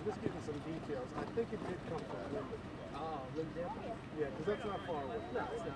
Just give me some details. I think it did come from Linden. Oh, Linden? Yeah, because that's not far away. No, it's not.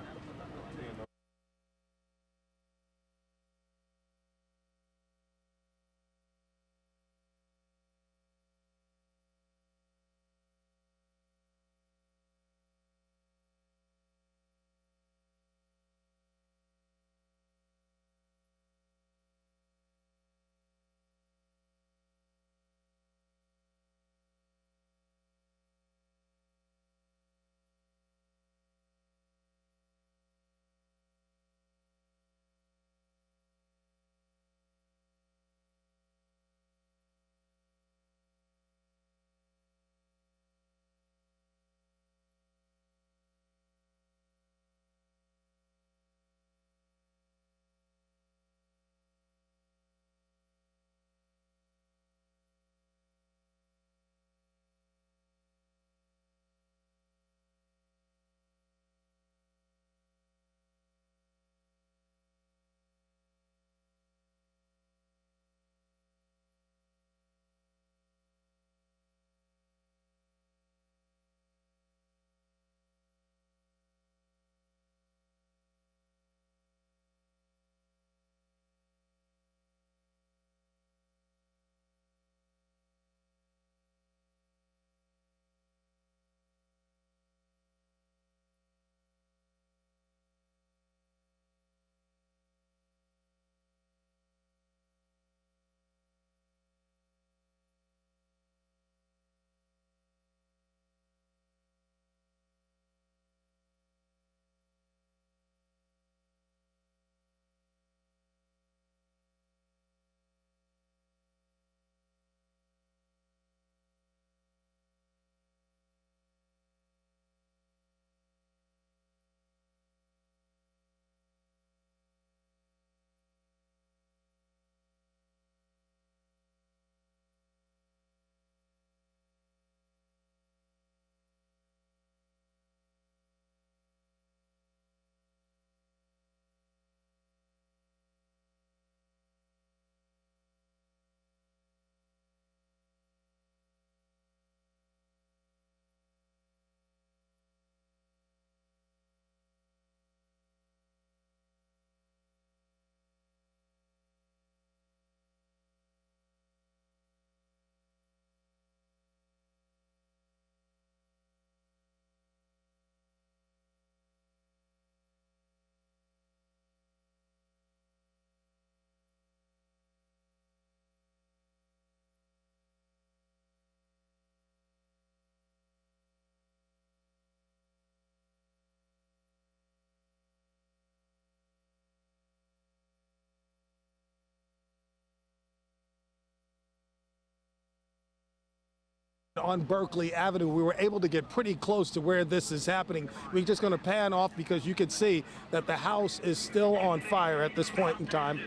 On Berkeley Avenue, we were able to get pretty close to where this is happening. We're just going to pan off because you can see that the house is still on fire at this point in time.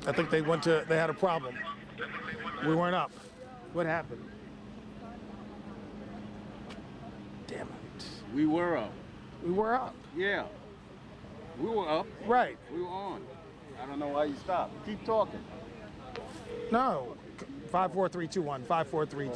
I think they had a problem. We weren't up. What happened? Damn it. We were up. We were up. Yeah. We were up. Right. We were on. I don't know why you stopped. Keep talking. No. 5, 4, 3, 2, 1. 5, 4, 3, 2.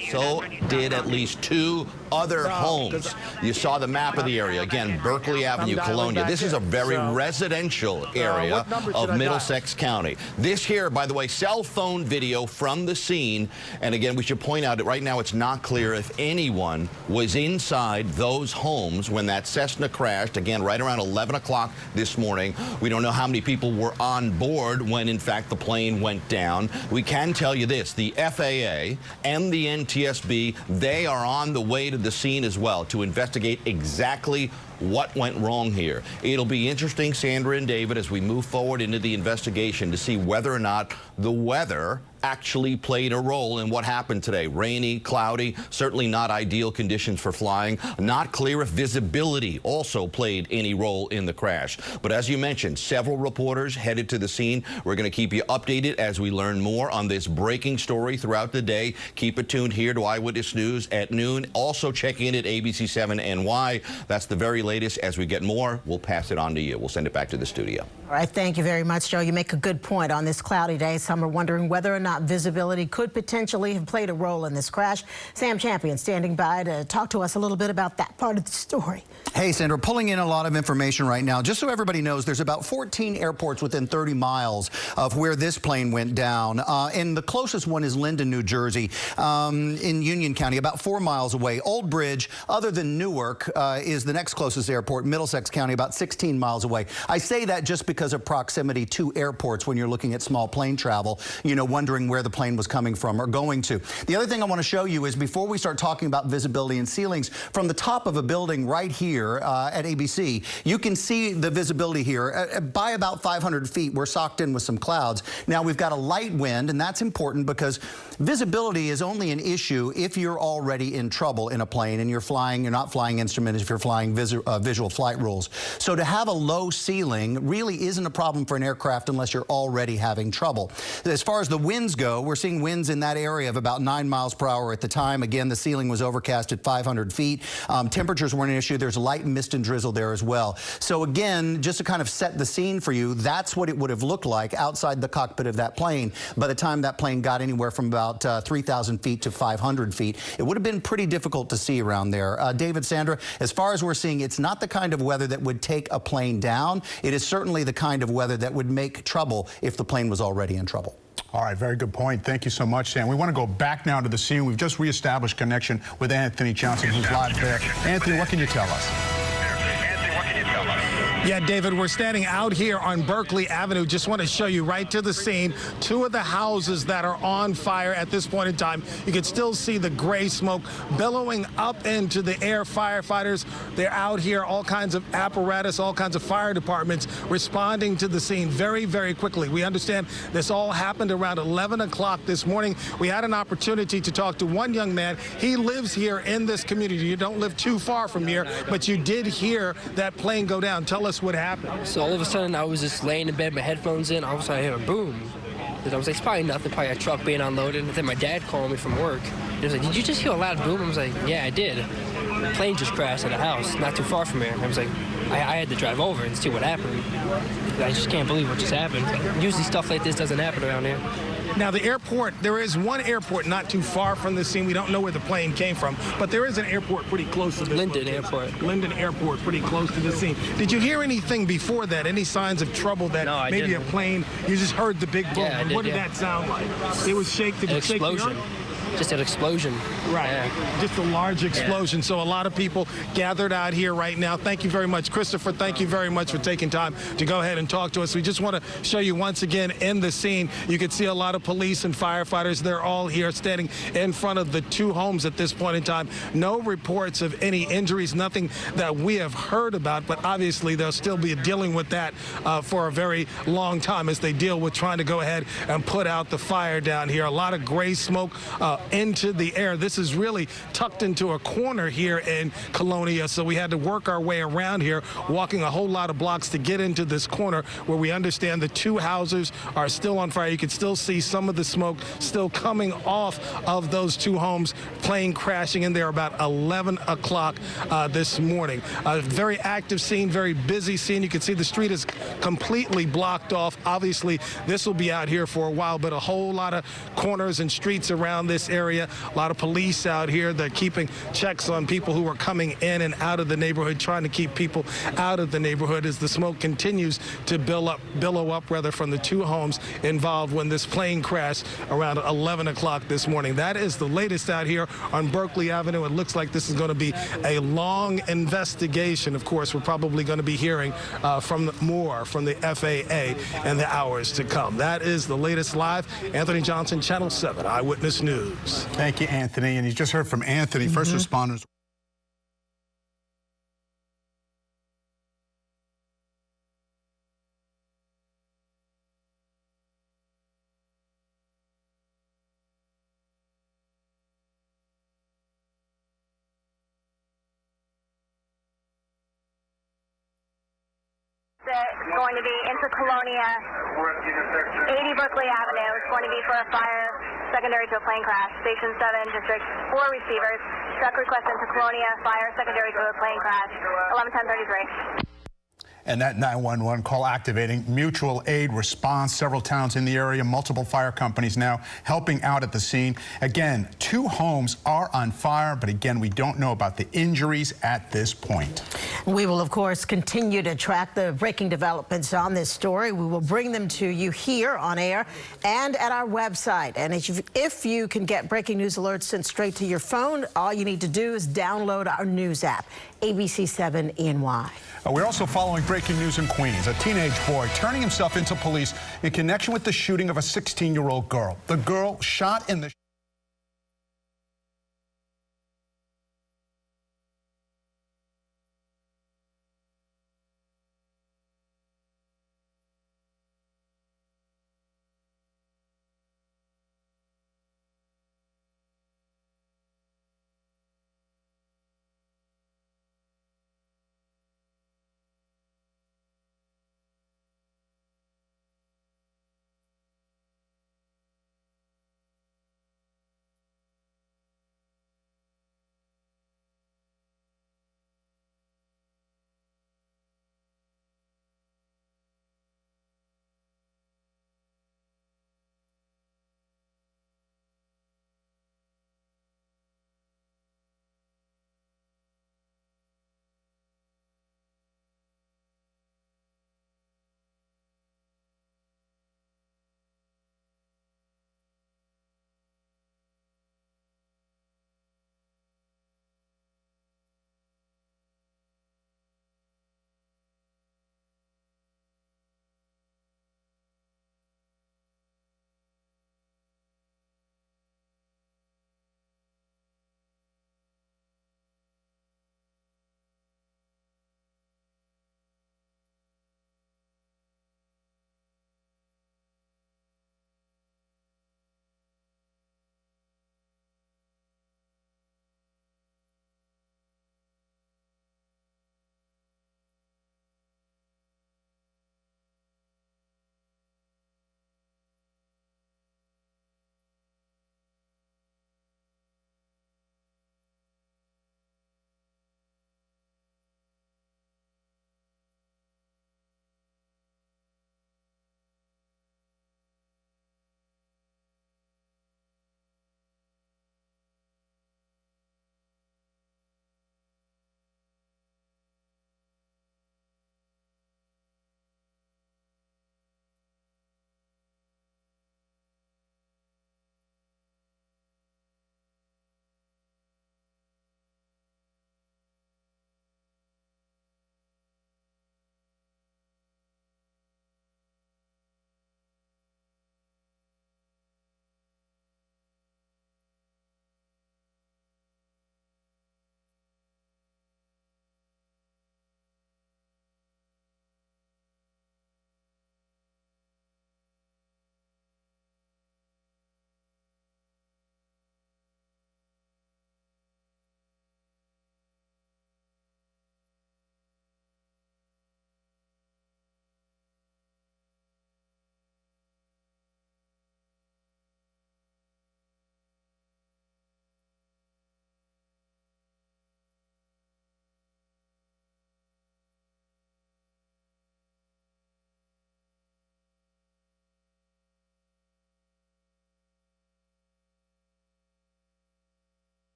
So did at least 2 other homes. You saw the map of the area. Again, Berkeley Avenue, Colonia. This is a very residential area of Middlesex County. This here, by the way, cell phone video from the scene. And again, we should point out that right now it's not clear if anyone was inside those homes when that Cessna crashed. Again, right around 11 o'clock this morning. We don't know how many people were on board when, in fact, the plane went down. We can tell you this. The FAA and the NTSB, they are on the way to the scene as well to investigate exactly what went wrong here. It'll be interesting, Sandra and David, as we move forward into the investigation to see whether or not the weather actually played a role in what happened today. Rainy, cloudy, certainly not ideal conditions for flying. Not clear if visibility also played any role in the crash. But as you mentioned, several reporters headed to the scene. We're going to keep you updated as we learn more on this breaking story throughout the day. Keep it tuned here to Eyewitness News at noon. Also check in at ABC7 NY. That's the very latest. As we get more, we'll pass it on to you. We'll send it back to the studio. All right, thank you very much, Joe. You make a good point on this cloudy day. Some are wondering whether or not visibility could potentially have played a role in this crash. Sam Champion standing by to talk to us a little bit about that part of the story. Hey, Sandra, pulling in a lot of information right now. Just so everybody knows, there's about 14 airports within 30 miles of where this plane went down. And the closest one is Linden, New Jersey, in Union County, about 4 miles away. Old Bridge, other than Newark, is the next closest airport, Middlesex County, about 16 miles away. I say that just because of proximity to airports when you're looking at small plane travel, you know, wondering where the plane was coming from or going to. The other thing I want to show you is before we start talking about visibility and ceilings, from the top of a building right here at ABC, you can see the visibility here. By about 500 feet, we're socked in with some clouds. Now, we've got a light wind, and that's important because visibility is only an issue if you're already in trouble in a plane and you're not flying instruments if you're flying visual flight rules. So to have a low ceiling really isn't a problem for an aircraft unless you're already having trouble. As far as the winds go, we're seeing winds in that area of about 9 miles per hour at the time. Again, the ceiling was overcast at 500 feet. Temperatures weren't an issue. There's light mist and drizzle there as well. So again, just to kind of set the scene for you, that's what it would have looked like outside the cockpit of that plane by the time that plane got anywhere from about 3,000 feet to 500 feet. It would have been pretty difficult to see around there. David, Sandra, as far as we're seeing, it's not the kind of weather that would take a plane down. It is certainly the kind of weather that would make trouble if the plane was already in trouble. All right, very good point. Thank you so much, Sam. We want to go back now to the scene. We've just reestablished connection with Anthony Johnson, who's live there. Anthony, what can you tell us? Yeah, David, we're standing out here on Berkeley Avenue. Just want to show you right to the scene. 2 of the houses that are on fire at this point in time. You can still see the gray smoke billowing up into the air. Firefighters, they're out here, all kinds of apparatus, all kinds of fire departments responding to the scene very, very quickly. We understand this all happened around 11 o'clock this morning. We had an opportunity to talk to one young man. He lives here in this community. You don't live too far from here, but you did hear that plane go down. Tell us what happened. So all of a sudden, I was just laying in bed, my headphones in. All of a sudden, I hear a boom. And I was like, it's probably nothing, probably a truck being unloaded. And then my dad called me from work. He was like, did you just hear a loud boom? I was like, yeah, I did. The plane just crashed at a house not too far from here. I was like, I had to drive over and see what happened. I just can't believe what just happened. Usually stuff like this doesn't happen around here. Now, the airport, there is one airport not too far from the scene. We don't know where the plane came from, but there is an airport pretty close to this Linden location. Airport. Linden Airport, pretty close to the scene. Did you hear anything before that? Any signs of trouble that no, maybe didn't. a plane, you just heard the big boom. Yeah, I did, what did that sound like? It was shake. Did An it shake the explosion. earth? Just an explosion. Right. Yeah. Just a large explosion. Yeah. So a lot of people gathered out here right now. Thank you very much. Christopher, thank you very much for taking time to go ahead and talk to us. We just want to show you once again in the scene. You can see a lot of police and firefighters. They're all here standing in front of the 2 homes at this point in time. No reports of any injuries, nothing that we have heard about, but obviously they'll still be dealing with that for a very long time as they deal with trying to go ahead and put out the fire down here. A lot of gray smoke into the air. This is really tucked into a corner here in Colonia, so we had to work our way around here, walking a whole lot of blocks to get into this corner where we understand the 2 houses are still on fire. You can still see some of the smoke still coming off of those 2 homes. Plane crashing in there about 11 o'clock this morning. A very active scene, very busy scene. You can see the street is completely blocked off. Obviously, this will be out here for a while, but a whole lot of corners and streets around this area area. A lot of police out here. They're keeping checks on people who are coming in and out of the neighborhood, trying to keep people out of the neighborhood as the smoke continues to billow up from the two homes involved when this plane crashed around 11 o'clock this morning. That is the latest out here on Berkeley Avenue. It looks like this is going to be a long investigation. Of course, we're probably going to be hearing more from the FAA in the hours to come. That is the latest live. Anthony Johnson, Channel 7 Eyewitness News. Thank you, Anthony. And you just heard from Anthony, first responders. It's going to be into Colonia, 80 Berkeley Avenue. It's going to be for a fire secondary to a plane crash. Station 7, District 4 receivers. Truck request into Colonia, fire secondary to a plane crash, 11:10:33. And that 911 call activating mutual aid response. Several towns in the area, multiple fire companies now helping out at the scene. Again, 2 homes are on fire, but again, we don't know about the injuries at this point. We will, of course, continue to track the breaking developments on this story. We will bring them to you here on air and at our website. And if you can get breaking news alerts sent straight to your phone, all you need to do is download our news app, ABC7 NY. We're also following breaking news in Queens. A teenage boy turning himself into police in connection with the shooting of a 16-year-old girl. The girl shot in the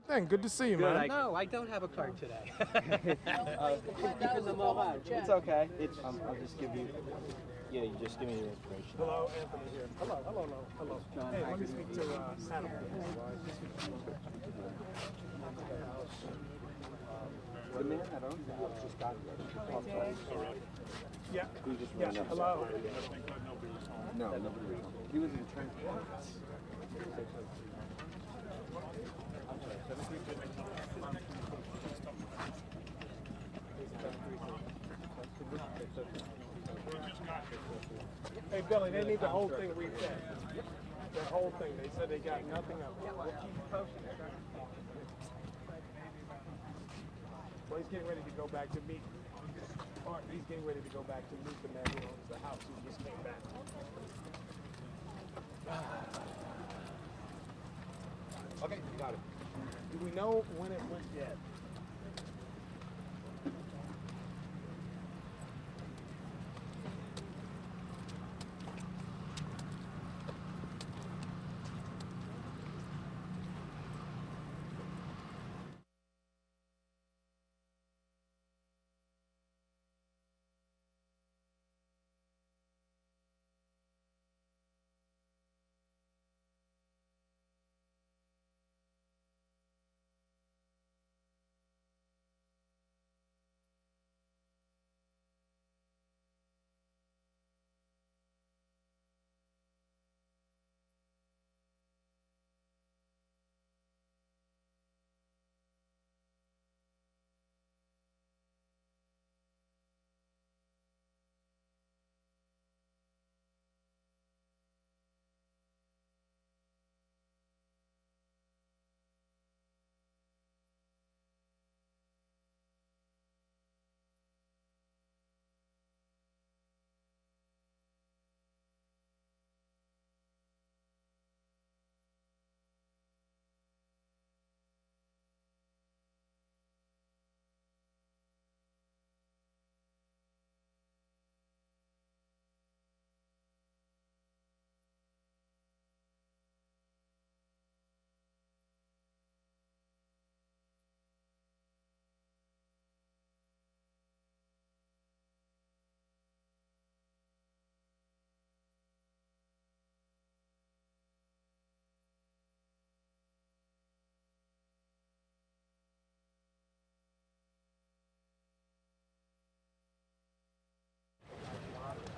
Dang, good to see you, man. No, I don't have a card today. It's okay. I'll just give you. Yeah, you just give me the information. Hello, Anthony here. Hello. Hey, let me speak to Adam. The man that owns the house just got here. Yeah. He just Yeah. ran up. Hello. No, nobody was home. He was in transport. Hey, Billy, they need the whole thing reset. The whole thing. They said they got nothing of it. We'll keep you posted. Well, he's getting ready to go back to meet. He's getting ready to go back to meet the man who owns the house who just came back. Okay, you got it. Do we know when it went dead?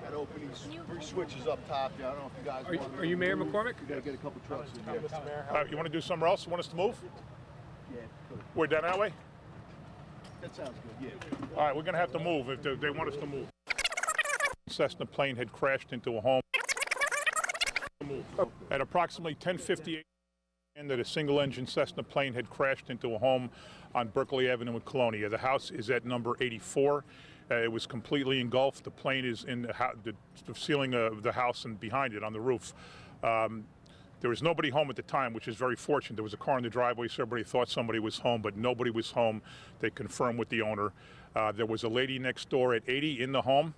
Got to open these 3 switches up top there. I don't know if you guys Are you Mayor McCormick? You got to get a couple trucks in here. You want to do somewhere else? You want us to move? Yeah, good. We're down that way? That sounds good, yeah. All right, we're going to have to move if they want us to move. Cessna plane had crashed into a home. At approximately 10:58, that a single-engine Cessna plane had crashed into a home on Berkeley Avenue in Colonia. The house is at number 84. It was completely engulfed. The plane is in the ceiling of the house and behind it on the roof. There was nobody home at the time, which is very fortunate. There was a car in the driveway, so everybody thought somebody was home, but nobody was home. They confirmed with the owner. There was a lady next door at 80 in the home.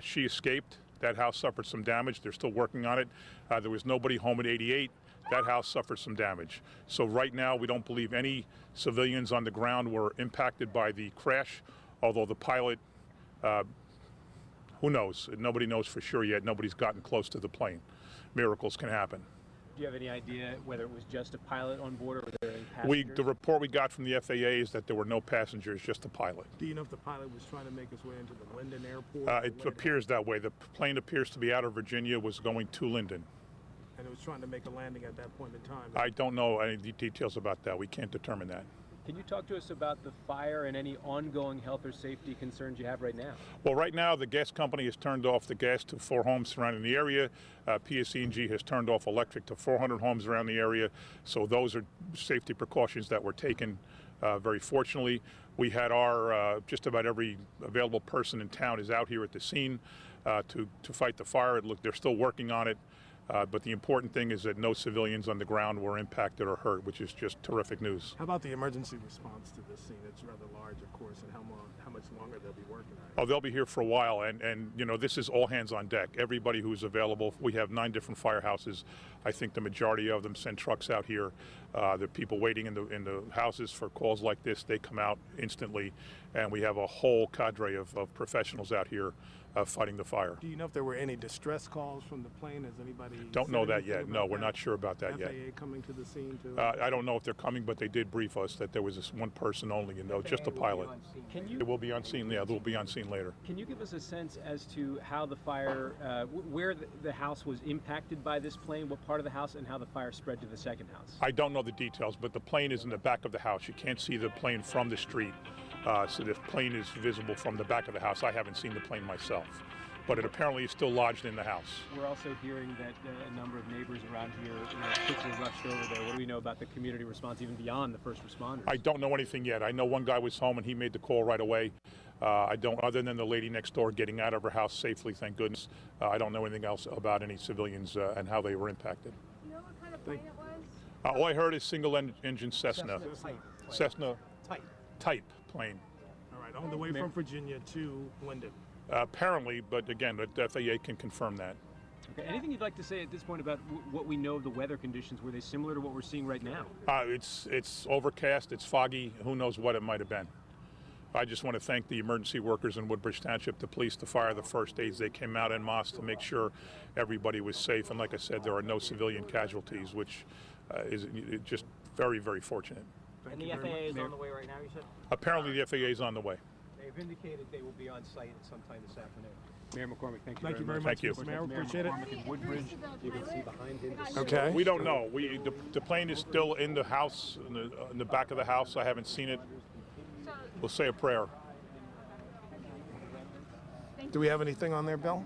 She escaped. That house suffered some damage. They're still working on it. There was nobody home at 88. That house suffered some damage. So right now, we don't believe any civilians on the ground were impacted by the crash, although the pilot, who knows? Nobody knows for sure yet. Nobody's gotten close to the plane. Miracles can happen. Do you have any idea whether it was just a pilot on board or were there any passengers? The report we got from the FAA is that there were no passengers, just the pilot. Do you know if the pilot was trying to make his way into the Linden airport? It appears that way. The plane appears to be out of Virginia, was going to Linden. And it was trying to make a landing at that point in time. I don't know any details about that. We can't determine that. Can you talk to us about the fire and any ongoing health or safety concerns you have right now? Well, right now, the gas company has turned off the gas to 4 homes surrounding the area. PSE&G has turned off electric to 400 homes around the area. So those are safety precautions that were taken. Very fortunately, we had our, just about every available person in town is out here at the scene to fight the fire. Look, they're still working on it. But the important thing is that no civilians on the ground were impacted or hurt, which is just terrific news. How about the emergency response to this scene? It's rather large, of course, and how much longer they'll be working on it? Oh, they'll be here for a while, and you know, this is all hands on deck. Everybody who's available. We have 9 different firehouses. I think the majority of them send trucks out here. The people waiting in the houses for calls like this, they come out instantly, and we have a whole cadre of professionals out here fighting the fire. Do you know if there were any distress calls from the plane? Has anybody? Don't know that yet. No, we're not sure about that yet. FAA coming to the scene too? I don't know if they're coming, but they did brief us that there was this one person only, you know, just a pilot. It will be on scene. Yeah, they'll be on scene later. Can you give us a sense as to how the fire, where the house was impacted by this plane, what part of the house, and how the fire spread to the second house? I don't know the details, but the plane is in the back of the house. You can't see the plane from the street. So the plane is visible from the back of the house. I haven't seen the plane myself, but it apparently is still lodged in the house. We're also hearing that a number of neighbors around here quickly rushed over there. What do we know about the community response, even beyond the first responders? I don't know anything yet. I know one guy was home and he made the call right away. I don't, other than the lady next door getting out of her house safely, thank goodness. I don't know anything else about any civilians and how they were impacted. Do you know what kind of plane it was? All I heard is single-engine Cessna. Cessna type plane. All right, on the way from Virginia to Wyndham. Apparently, but again, the FAA can confirm that. Okay. Anything you'd like to say at this point about what we know of the weather conditions? Were they similar to what we're seeing right now? It's overcast, it's foggy, who knows what it might have been. I just want to thank the emergency workers in Woodbridge Township, the police, the fire, the first aids. They came out en masse to make sure everybody was safe. And like I said, there are no civilian casualties, which is just very, very fortunate. And the FAA is on the way right now, you said? Apparently the FAA is on the way. They've indicated they will be on site at some time this afternoon. Mayor McCormick, thank you Thank you very much, Thank you. Mr. Mayor. Appreciate it. McCormick in Woodbridge. You can see behind him. Okay. We don't know. The plane is still in the house, in the back of the house. I haven't seen it. We'll say a prayer. Do we have anything on there, Bill?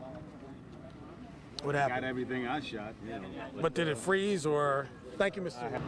What happened? Got everything I shot, you know. But did it freeze or? Thank you, Mr.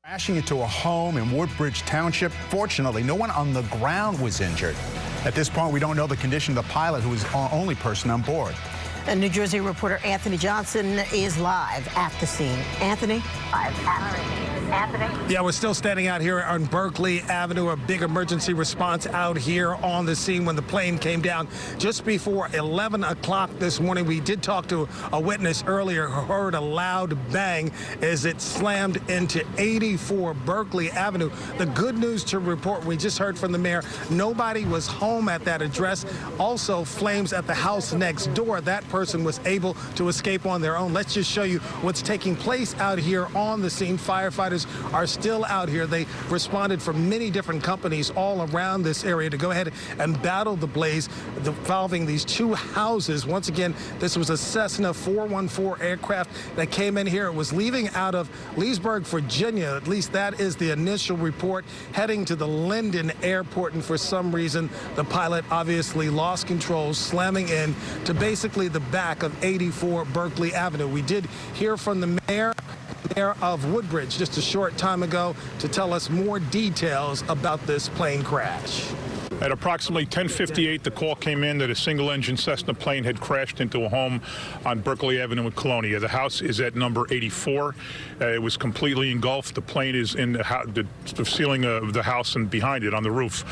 Crashing into a home in Woodbridge Township. Fortunately, no one on the ground was injured. At this point, we don't know the condition of the pilot, who was the only person on board. And New Jersey reporter Anthony Johnson is live at the scene. Anthony? Yeah, we're still standing out here on Berkeley Avenue, a big emergency response out here on the scene when the plane came down just before 11 o'clock this morning. We did talk to a witness earlier who heard a loud bang as it slammed into 84 Berkeley Avenue. The good news to report, we just heard from the mayor, nobody was home at that address. Also, flames at the house next door. That person was able to escape on their own. Let's just show you what's taking place out here on the scene. Firefighters are still out here. They responded from many different companies all around this area to go ahead and battle the blaze involving these two houses. Once again, this was a Cessna 414 aircraft that came in here. It was leaving out of Leesburg, Virginia. At least that is the initial report, heading to the Linden Airport. And for some reason, the pilot obviously lost control, slamming in to basically the back of 84 Berkeley Avenue. We did hear from the mayor of Woodbridge just a short time ago to tell us more details about this plane crash. At approximately 10:58, the call came in that a single-engine Cessna plane had crashed into a home on Berkeley Avenue in Colonia. The house is at number 84. It was completely engulfed. The plane is in the ceiling of the house and behind it on the roof.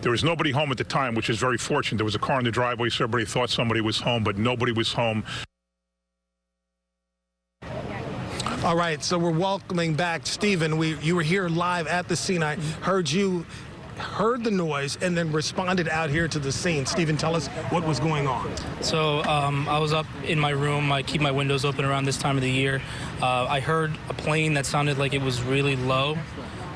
There was nobody home at the time, which is very fortunate. There was a car in the driveway, so everybody thought somebody was home, but nobody was home. All right, so we're welcoming back Stephen. You were here live at the scene. I heard you heard the noise and then responded out here to the scene. Stephen, tell us what was going on. So I was up in my room. I keep my windows open around this time of the year. I heard a plane that sounded like it was really low.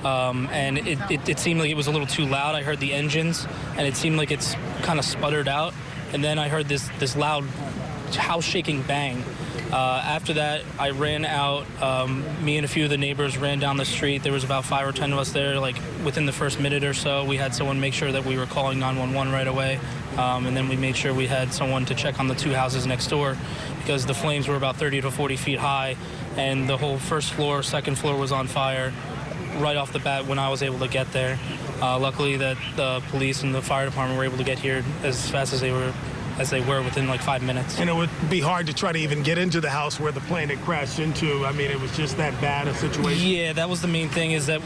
And it seemed like it was a little too loud. I heard the engines, and it seemed like it's kind of sputtered out. And then I heard this loud house-shaking bang. After that, I ran out. Me and a few of the neighbors ran down the street. There was about 5 or 10 of us there. Like within the first minute or so, we had someone make sure that we were calling 911 right away. And then we made sure we had someone to check on the two houses next door, because the flames were about 30 to 40 feet high, and the whole first floor, second floor was on fire right off the bat when I was able to get there. Luckily that the police and the fire department were able to get here as fast as they were within like 5 minutes. And it would be hard to try to even get into the house where the plane had crashed into. I mean, it was just that bad a situation. Yeah, that was the main thing, is that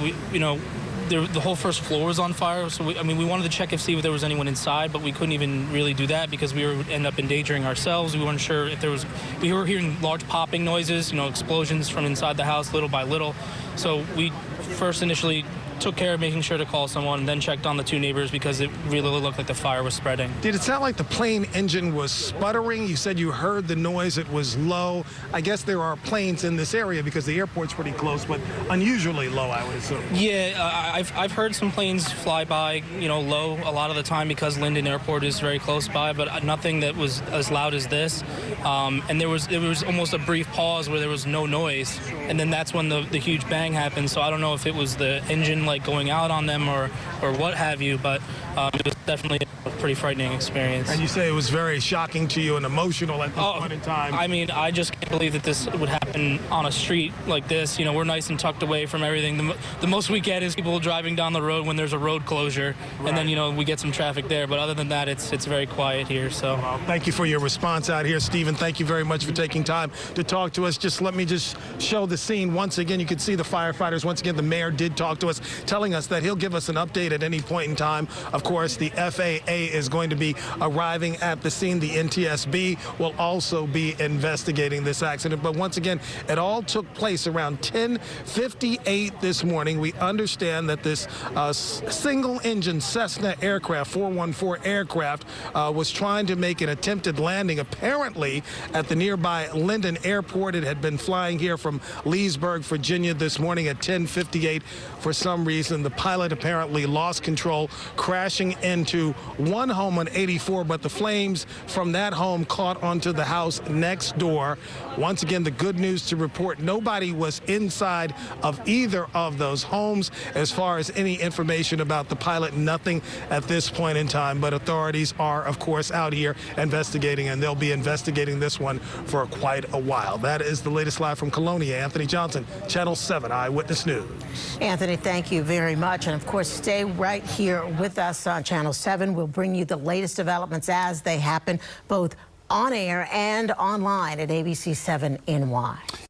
the whole first floor was on fire. So we wanted to check and see if there was anyone inside, but we couldn't even really do that because we would end up endangering ourselves. We weren't sure if there was. We were hearing large popping noises, explosions from inside the house little by little. So we first initially took care of making sure to call someone, and then checked on the two neighbors because it really looked like the fire was spreading. Did it sound like the plane engine was sputtering? You said you heard the noise, it was low. I guess there are planes in this area because the airport's pretty close, but unusually low, I would assume. Yeah, I've heard some planes fly by, low a lot of the time because Linden Airport is very close by, but nothing that was as loud as this. And there was almost a brief pause where there was no noise, and then that's when the huge bang happened. So I don't know if it was the engine going out on them or what have you, but it was definitely a pretty frightening experience. And you say it was very shocking to you and emotional at this point in time. I mean, I just can't believe that this would happen on a street like this. We're nice and tucked away from everything. The most we get is people driving down the road when there's a road closure, right. And then we get some traffic there, but other than that, it's very quiet here. So well, thank you for your response out here, Stephen. Thank you very much for taking time to talk to us. Let me show the scene once again. You can see the firefighters. Once again, the mayor did talk to us, telling us that he'll give us an update at any point in time. Of course, the FAA is going to be arriving at the scene. The NTSB will also be investigating this accident. But once again, it all took place around 10:58 this morning. We understand that this single-engine Cessna aircraft, 414 aircraft, was trying to make an attempted landing, apparently, at the nearby Linden Airport. It had been flying here from Leesburg, Virginia this morning at 10:58. For some reason, the pilot apparently lost control, crashing into one home on 84, but the flames from that home caught onto the house next door. Once again, the good news to report, nobody was inside of either of those homes. As far as any information about the pilot, nothing at this point in time, but authorities are, of course, out here investigating, and they'll be investigating this one for quite a while. That is the latest live from Colonia. Anthony Johnson, Channel 7 Eyewitness News. Anthony, thank you very much. And of course, stay right here with us on Channel 7. We'll bring you the latest developments as they happen, both on air and online at ABC7NY.